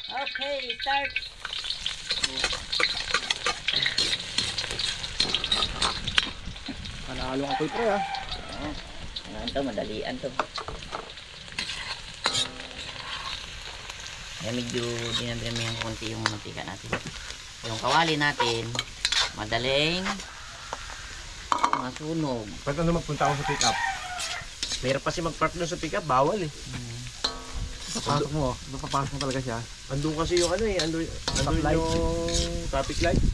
Okay, start. Panalo apoy pre ha. Oo. Ano to, madalian to. Kaya medyo dinadamihan konti yung mantika natin. Yung kawali natin, madaling masunog. Pag ano magpunta ako sa pick up, mayroon kasi mag-park doon sa pick up, bawal eh. Papasok mo, papasok mo talaga siya. Andun kasi yung ano eh, andun yung traffic light.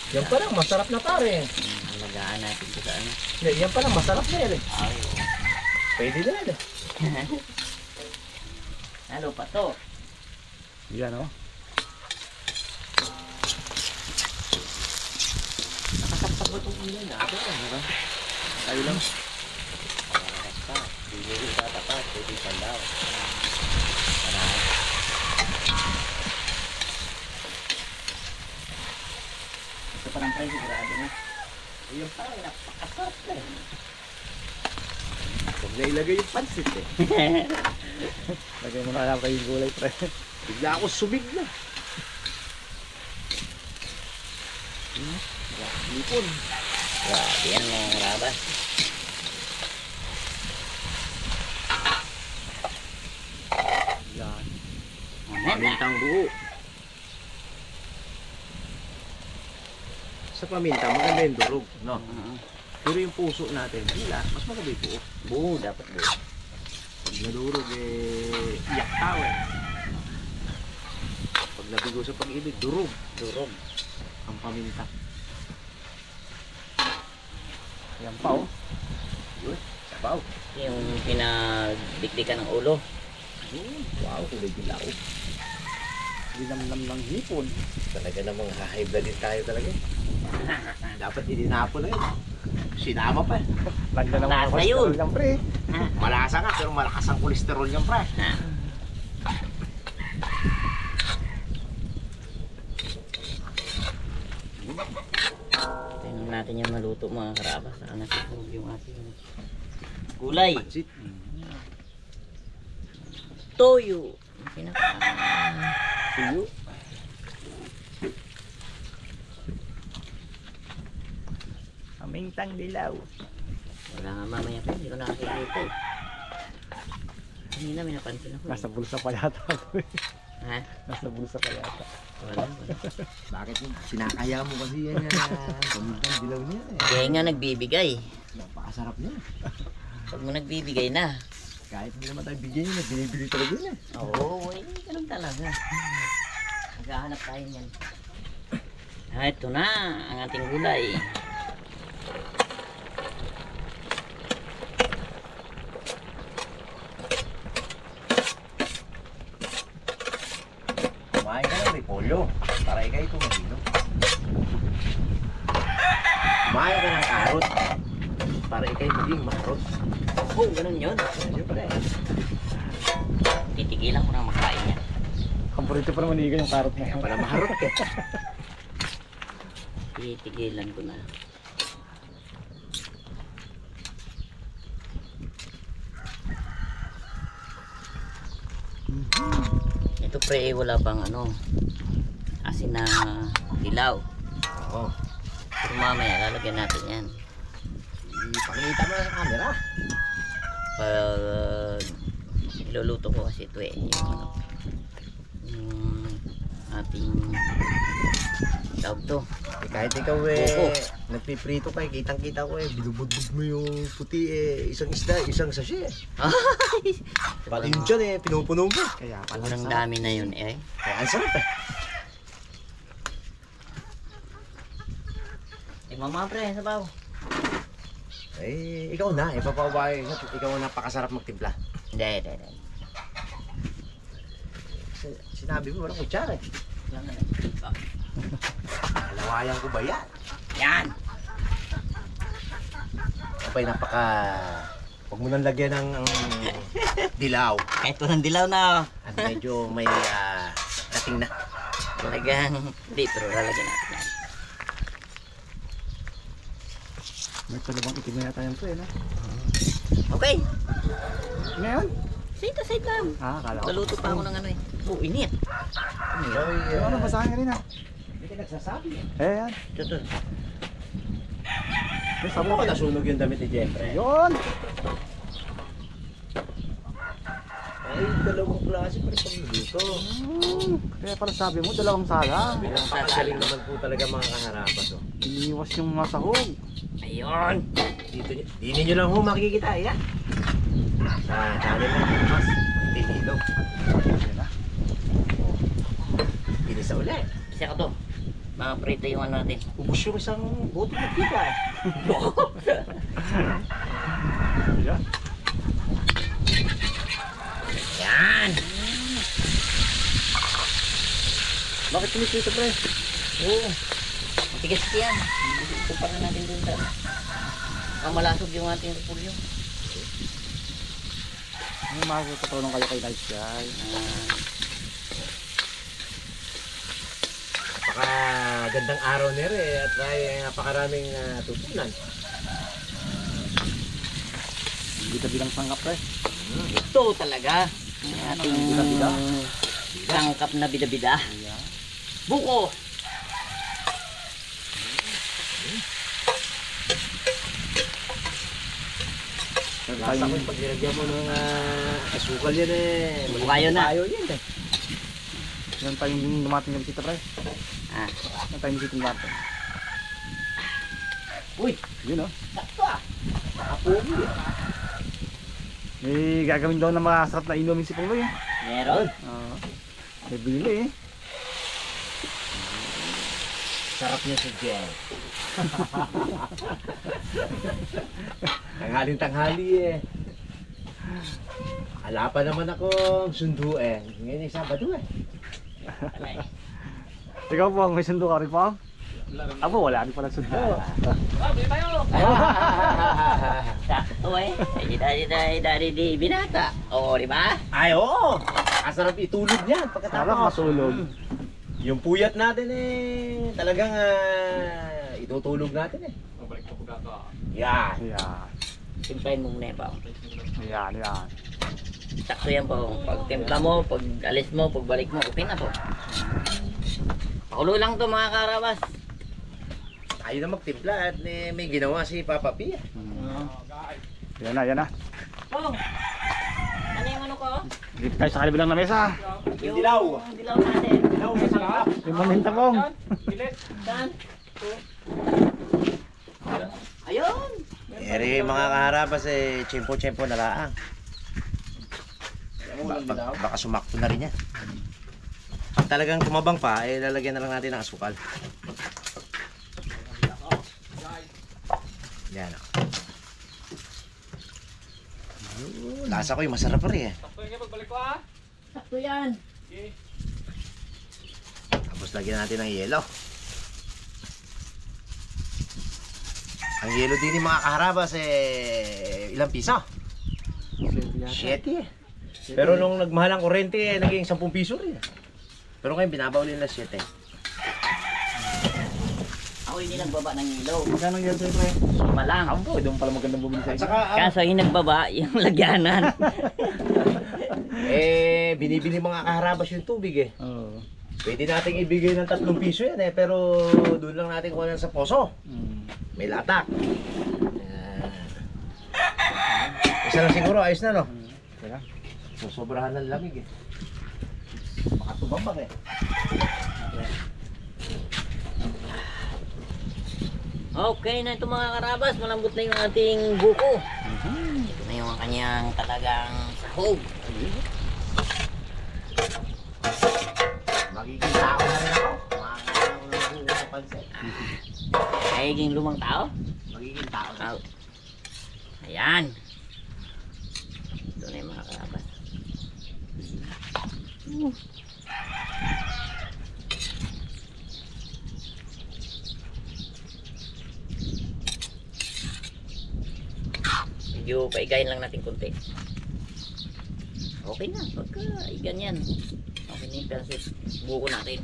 Yan pa lang, masarap na pare. Alagaan natin ito sa ano. Hindi, yan pa lang, masarap na yan eh. Ay, Pwede na yan eh. halo pa to. Yan o. Nakasaksak ba itong ilan na? Ito ba? Tayo lang. Pararas pa. Bibili sa tapat. Pwede pa daw. Ito parang pre, sigurado na. Yung parang napakasarap na eh. Huwag na ilagay yung pansit eh. Lagay mo na lang kayo yung gulay pre. Bigla ako sumigla. Lipon. Grabe yan mga rabas. Yan. Amen. Pamintang buo. Sa paminta, maganda yung durog, no? Pero yung puso natin, wala. Mas maganda yung buo. Buo, dapat buo. Pag nadurog, iyak tao eh. Pag nabigo sa pag-ibig, durog. Durog. Ang paminta. Yan pa oh. Yun, sabaw. Yung pinagdikdikan ng ulo. Wow, kulay dilaw. Dinamnam ng hipon. Talaga namang high blood din tayo talaga. Dapat idinapo na yun. Sinama pa. Lagyan naman Malasa ang yun. kolesterol niyang pre. Malasa nga, pero malakas ang kolesterol niyang pre. Tingnan natin yung maluto mga karabas. Saka natutulog yung ating gulay. Pansit. Toyo. Pinaka. Tuyo. Amintang dilaw. Wala nga mamaya pa. Hindi ko nakakita eh. Kanina may napansin ako. Nasa bulsa pa yata. Ha? Nasa bulsa pa yata. Wala. Bakit yung sinakaya mo kasi yan yan? Amintang dilaw niya eh. Kaya nga nagbibigay. Napakasarap niya. Pag mo nagbibigay na. Kahit hindi naman tayo bigyan niya, binibili talaga yun eh. Oo, ganun talaga. Maghahanap tayo niyan. Ito na ang ating gulay. Kumain ka ng repolyo para ikay tumahilo. Kumain ka ng karot para ikay maging marot. Oh, ganun yun. Siyempre. Titigilan ko na makain yan. Paborito pa naman yung karot na yan. Para maharot eh. Titigilan ko na. Ito pre, wala pang ano, asin na dilaw. Oo. Pero mamaya lalagyan natin yan. Ipakita mo na sa camera. Pag iluluto ko kasi ito eh, yung ating tawag to. Kahit ikaw Buko. nagpiprito ka, kitang-kita ko binubudbud mo yung puti isang isda, isang sachet. Ay! Pati yun dyan pinupuno mo. Kaya Sobrang dami na yun eh. Kaya ang sarap eh. Mama pre, sabaw. Ikaw na, ipapawabay. Ikaw ang napakasarap magtimpla. Hindi. Sinabi mo, walang kutsara eh. Lang na. Alawayan ko ba yan? Yan. Abay, napaka... Huwag mo nang lagyan ng dilaw. Kahit walang dilaw na. At medyo may dating na. Talagang, hindi, pero lalagyan natin yan. May talabang itim na yata yan po, no? Okay. Ngayon? Sait lang. Akala ko. Naluto pa ako ng ano eh. Oh, init. Yung ano, basahin kanina. Hindi ka nagsasabi. Yan. Ito. May Saan mo nasunog yung damit ni Jeffrey? Yun! Ay, dalawang klase pa rin pagluto. Kaya para sabi mo, dalawang sala. Napakagaling naman po talaga mga kaharapas. Oh. Iniwas yung masahog. Ayun. Di ninyo lang ho makikita. Ayan. Sa channel ng Mas Tinido. Pinisa ulit. Kasi ako to. Mga prito yung ano natin. Ubus yung isang bote ng pika. Yan. Yan. Bakit tumisito, pre? Oo. Matigas yan. Kumpara natin dun sa ang malasog yung ating repulyo. May makakatulong kayo kay Nice Guy. Napakagandang araw nila at ay napakaraming tutunan. Hindi ka bilang sangkap, pre. Ito talaga. Ang ating bida-bida. sangkap na bida-bida. Ayan. Buko. Lasa ko yung pag nilagyan mo ng asukal yan eh. Bukayo na. Ayaw yan eh. Yan tayo yung dumating ng bisita, pre. Ah. Yan tayo yung bisita natin. Uy. Yun, oh. Sakto ah. Nakapogi eh. May gagawin daw na masarap na inumin si Pangloy. Meron. May bili eh. Sarap niya si Jen. Tanghaling-tanghali eh. Ala pa naman akong sundo eh. Ngayon yung Sabado eh. Ikaw po, may sundo ka rin po? Abo, wala rin pala sundo. Sakto eh. Dari di binata. Oo, di ba? Ay oo! Kasarap itulog niyan Sarap pagkatapos. matulog. Yung puyat natin eh, talagang itutulog natin eh. Yan. Ayan. Timplahin mo muna ba? Ayan, ayan. Sakto yan po. Pag timpla mo, pag alis mo, pag balik mo, okay na po. Pakulo lang to mga karabas. Ayaw na magtimpla at may ginawa si Papa P. Yan na, yan na. Oh, ano yung ano ko? Dito tayo sa kalibilang na mesa. Yung dilaw. Yung dilaw natin. Dilaw sa sarap. Yung maminta pong. Saan? Ayun. Eri mga kaharabas eh, tsempo-tsempo na laang. Baka sumakto na rin yan. Pag talagang tumabang pa, eh lalagyan na lang natin ng asukal. Yan o. Lasa ko yung masarap pa rin eh. Sakto yan. Tapos lagyan natin ng yelo. Ang yelo din yung mga kaharabas eh, ilang piso? 7 eh. Pero nung nagmahal ang kurente eh, naging 10 piso rin. Pero ngayon binabaw nila 7. Ako hindi nagbaba ng ilaw. Magkano yan sa'yo, pre? Suma lang. Ako po, doon pala magandang bumili At sa'yo. saka, Kaso yung nagbaba, yung lagyanan. binibili mga kaharabas yung tubig eh. Oo. Pwede nating ibigay ng 3 piso yan eh, pero doon lang natin kuha sa poso. May latak. Isa lang siguro, ayos na no? Teka. Sobrahan ng lamig eh. Baka tumambang eh. Okay na ito mga karabas, malambot na yung ating buko. Ito na yung kanyang talagang sahog. Magiging tao na rin ako. Makakalaman ng pansin. Nagiging lumang tao. Magiging tao na. Out. Ayan. Ito na yung mga karabas. Medyo paigayin lang natin konti. Okay na, pagka ganyan. Okay na yung pansit. Buko natin.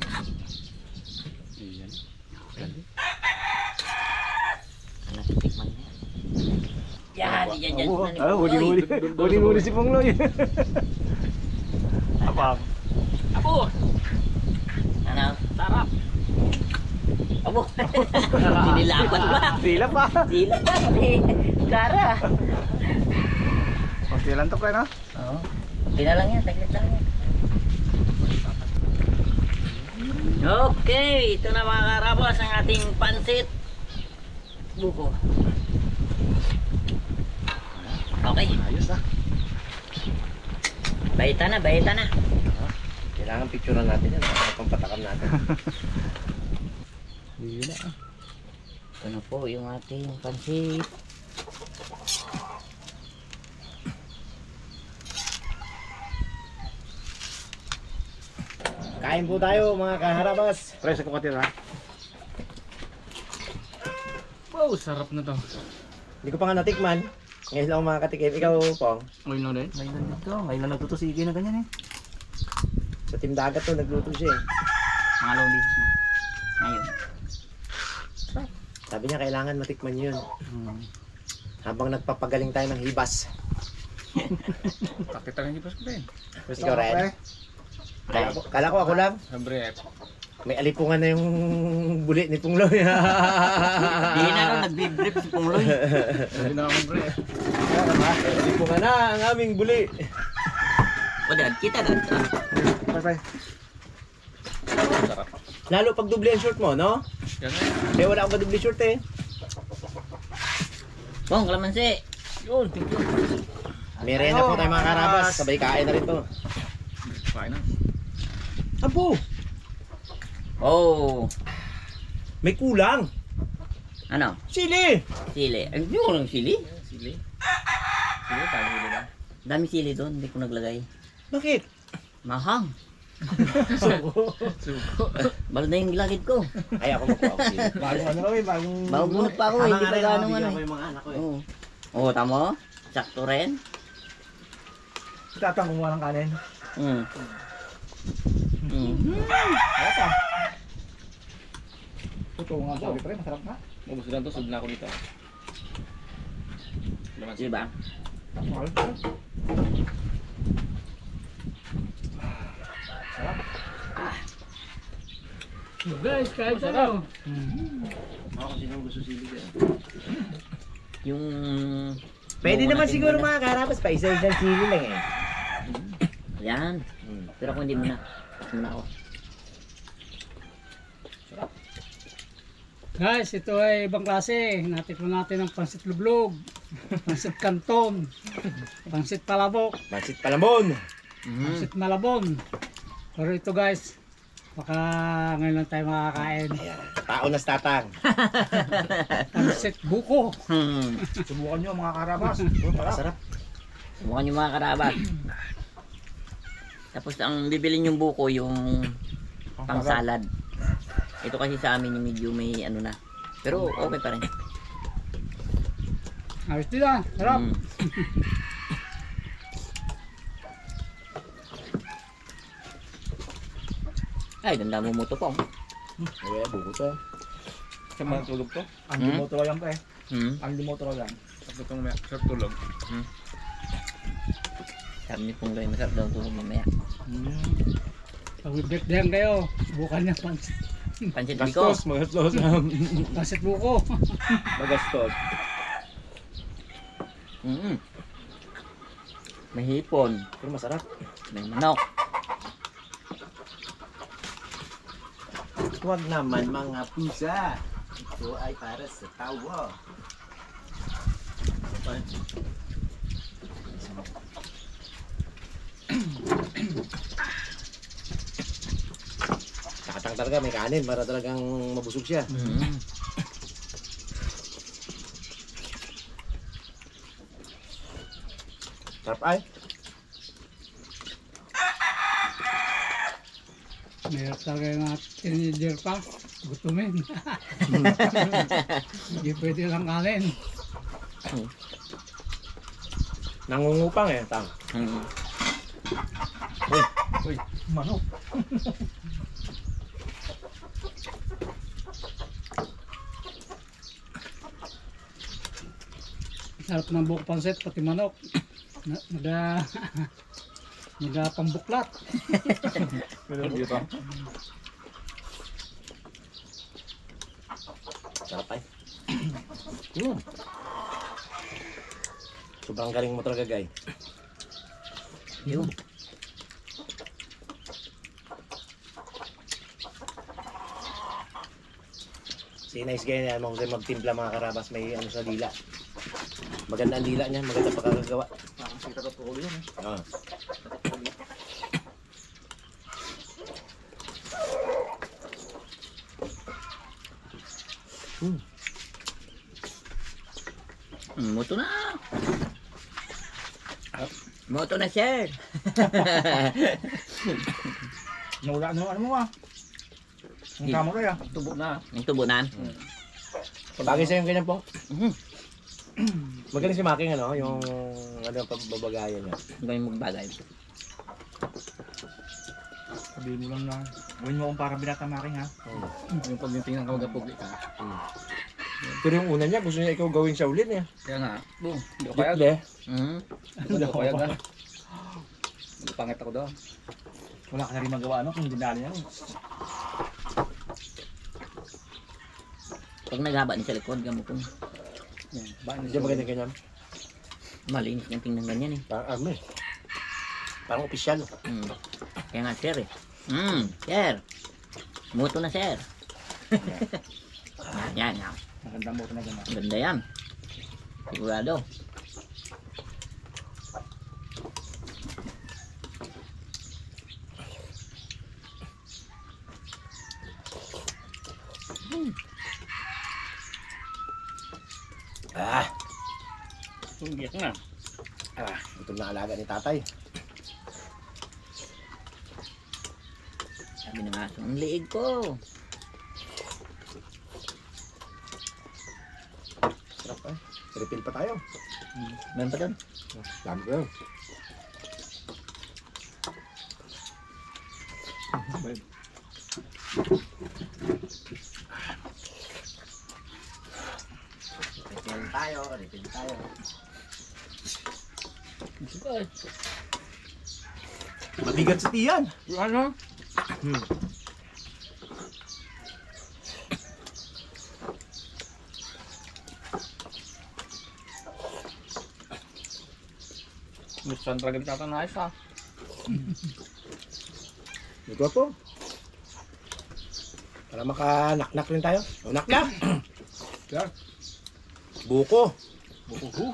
Ayan. Okay. Ano, titikman niya. Yan, yan. Huli si Pongloy. Apa? Abo! Ano? Sarap! Abo! Sinilapan pa! Sila pa. Sila pa! Kara! Konti lang to, pre, no? Oo. Okay na lang yan, taglit lang yan. Okay, ito na mga karabas ang ating pansit buko. Okay. Ayos na. Baita na, baita na. Kailangan picturean natin yan. Pampatakam natin. Yun na. Ito na po yung ating pansit. Kain po tayo mga kaharabas. Pre, sa kukatir, ha? Wow, sarap na to. Hindi ko pa nga natikman. Ngayon lang ako makakatikim. Ikaw, Pong. Ngayon lang din? Ngayon lang dito. Ngayon lang nagtutusigi na ganyan, eh. Sa Team Dagat to, nagluto siya eh. Mga long beans na. Ngayon. Sabi niya kailangan matikman yun. Habang nagpapagaling tayo ng hibas. Pakita ng hibas ko din. Ikaw rin? Kala ko ako lang. Siyempre, May alipungan na yung buli ni Pungloy. Hindi na ako nagbibrip si Pungloy. sabi na akong pre. May alipungan na ang aming buli. O dad, kita dad. Pre. Sarap. Lalo pag dubli ang short mo, no? Yan na. Eh wala akong kadubli short eh. Pong, kalamansi. Yun, thank you. Merenda po tayo mga karabas. Sabay kain na rin to. Kain na. Abo! Oh. May kulang. Ano? Sili! Sili. Ay, hindi mo lang sili. Sili. Sili, tayo huli na. Dami sili doon, hindi ko naglagay. Bakit? Mahang. Suko. Suko. Balo na yung gilagid ko. Ay ako magkuha ako sili. Bagong ano kami, bagong... Bago bunot pa ako eh, hindi pa ganong ano Bigyan ko eh. yung mga anak ko eh. Oo. Oo, tamo? Sakto rin. Tatang kumuha ng kanin. Ito. Ito nga sabi pre, masarap na. Ubus lang to, sub na ako dito. Diba? Guys, kain tayo. Ako sino gusto sili dyan. Yung... Pwede bungo naman natin siguro muna. mga karabas pa isa-isang sili lang eh. Yan. Pero kung hindi mo na. Muna ako. Guys, ito ay ibang klase. Natikman natin ang pansit lublog, pansit kanton, pansit palabok, Pansit Palamon. pansit malabon. Pero ito guys, baka ngayon lang tayo makakain. Tao na statang. Pansit buko. Subukan nyo mga karabas. Masarap. Subukan yung mga karabat. Tapos ang bibilin yung buko yung pang salad. Ito kasi sa amin yung medyo may ano na. Pero okay pa rin. Ayos din ah, sarap. Ay, ganda mo mo to po. Uwe, buko to. Sa mga tulog to? Ang Hmm? limoto lang pre. Hmm. Ang limoto lang. Tapos itong may sa tulog. Sabi ni Pungloy, masarap daw tulog mamaya. Pag may birthday kayo, subukan niya pansit. Pansit biko. magastos. Pansit buko. Magastos. May hipon. Pero masarap. May manok. Huwag naman mga pusa. Ito ay para sa tawa. Nakatang talaga may kanin para talagang mabusog siya. Sarap ay. Mayroon talaga yung mga teenager pa. Gutumin. Hindi pwede lang kanin. Nangungupang eh, tang. Uy, manok. Sarap ng buko pansit, pati manok. Pambuklat. Meron dito. Sarap ay. Sobrang galing mo talaga, guy. Yun. Si nice guy na mo kasi magtimpla mga karabas, may ano sa dila. Maganda ang dila niya, maganda pagkakagawa. Parang sita ka po yun. Ah. Moto na. Moto na, sir. Nawala ano mo ah. Ang camera ya. Tubo na. Yung tubunan. Bagay sa'yo yung ganyan po. Mhm. Magaling si Making ano, yung ano pagbabagayan niya. Gawin mong bagay. Sabihin mo lang na. Gawin mo kung parang binata Making ha. Yung pag tingnan ka magapugli ka. Pero yung una niya, gusto niya ikaw gawin siya ulit eh. Kaya nga. Boom. Hindi ko payag. Dikle. Mhm. Hindi ko payag ha. Pangit ako daw. Wala ka na rin magawa ano kung dinali niya. Pag naghaba ni sa likod, gamo kung Hindi ba ganyan ganyan? malinis yung tingnan ganyan eh. Parang ano eh. Parang opisyal. Kaya nga, sir eh. Sir. Moto na, sir. Yan. Maganda mo ito na gano'n. Ganda yan. Sigurado. Ah, Hindi na. ito na alaga ni tatay. Sabi ng aso, ang liig ko. Sarap eh. Refill pa tayo. Meron pa doon. Dami ko yun. Refill tayo. Mabigat sa tiyan. Ano? Gusto talaga di tatanayos ha. Ito po. Para makanaknak rin tayo. O, naknak! Sir. Buko. Buko.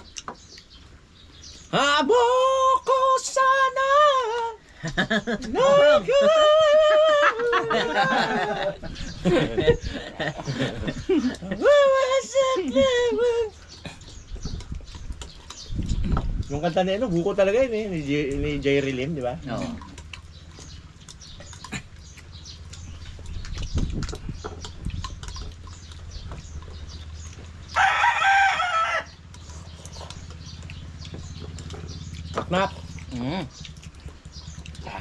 Buko sana! Yung kanta na yun, buko talaga yun eh, ni Jerry Lim, di ba? Oo. Naknak,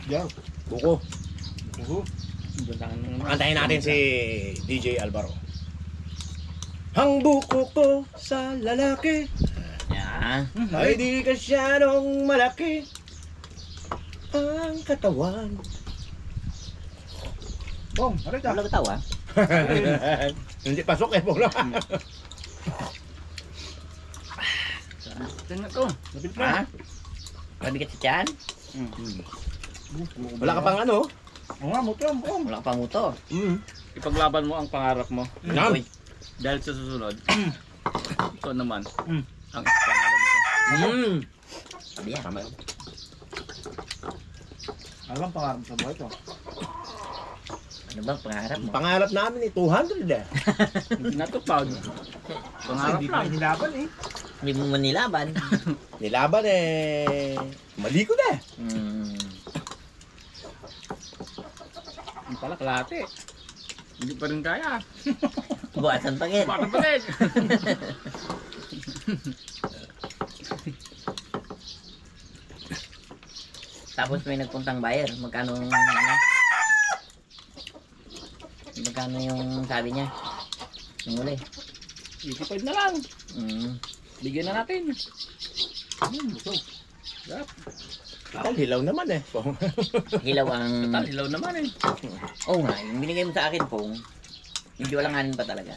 Yan. buko. Buko. Kantahin natin si DJ Alvaro. Ang buko ko sa lalaki Yan. ay di kasyadong malaki ang katawan. Bong, halika. Wala ka tawa? Hindi pasok eh, Polo. Tingnan to. Lapit Ha? na. Mabigat sa tiyan? Wala ka pang ano? Oo nga, motor. Bong. Wala ka pang motor. Ipaglaban mo ang pangarap mo. Nam. Uy. Dahil sa susunod, ito naman, Mm. ang pangarap mo. Sabi yan. Tama yun. Ano bang pangarap mo sa buhay ko? Ano bang pangarap mo? Pangarap namin eh, 200 eh. Hindi natupad. Pangarap lang. Nilaban eh. Hindi mo man nilaban. Nilaban eh. Malikod eh. Yung pala, kalate. Hindi pa rin kaya. Buwasan pa rin. Bakit pa rin? Tapos may nagpuntang buyer. Magkano yung sabi niya? Yung uli. 85 na lang. Bigyan na natin. Ako, hilaw naman eh. Hilaw ang... Total, hilaw naman eh. Oo nga, yung binigay mo sa akin pong, medyo alanganin pa talaga.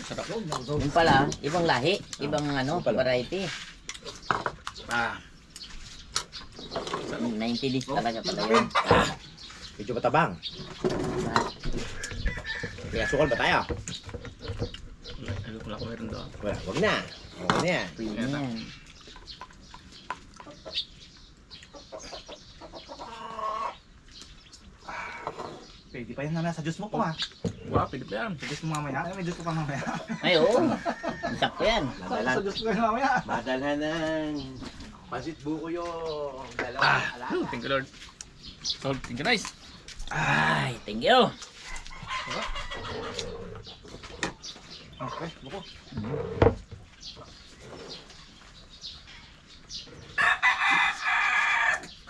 Sarap yun. Yung pala, ibang lahi, ibang pala. variety. Ah. 90 days talaga pala yun. Medyo matabang. Kaya sukal ba tayo? Ano ko lang kung meron doon. Wala, wag na. Wag na yan. Pwede na yan. Pwede pa yan na nasa juice mo po ha. Wow, pwede pa yan. Sa juice mo mamaya. Ay, may juice ko pa mamaya. Ay, oo. Isak ko yan. Sa juice ko yan mamaya. Madalhan ng pansit buko yung dalawang alaga. Thank you, Lord. Sold, thank you, nice. Ay, thank you. Okay, buko.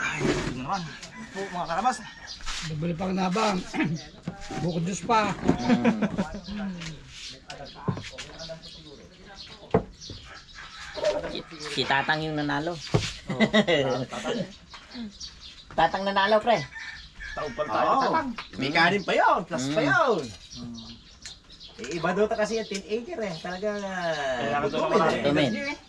Ay, ito naman. Po, mga karabas. Bibili pang nabang. Bukod Diyos pa. Si Tatang yung nanalo. Tatang nanalo, pre. Taong pala tayo. Tatang. May kanin pa yun. Plus pa yun. Eh, iba daw kasi yung teenager eh. Talagang Kailangan daw gutumin naman eh. Gutumin. energy.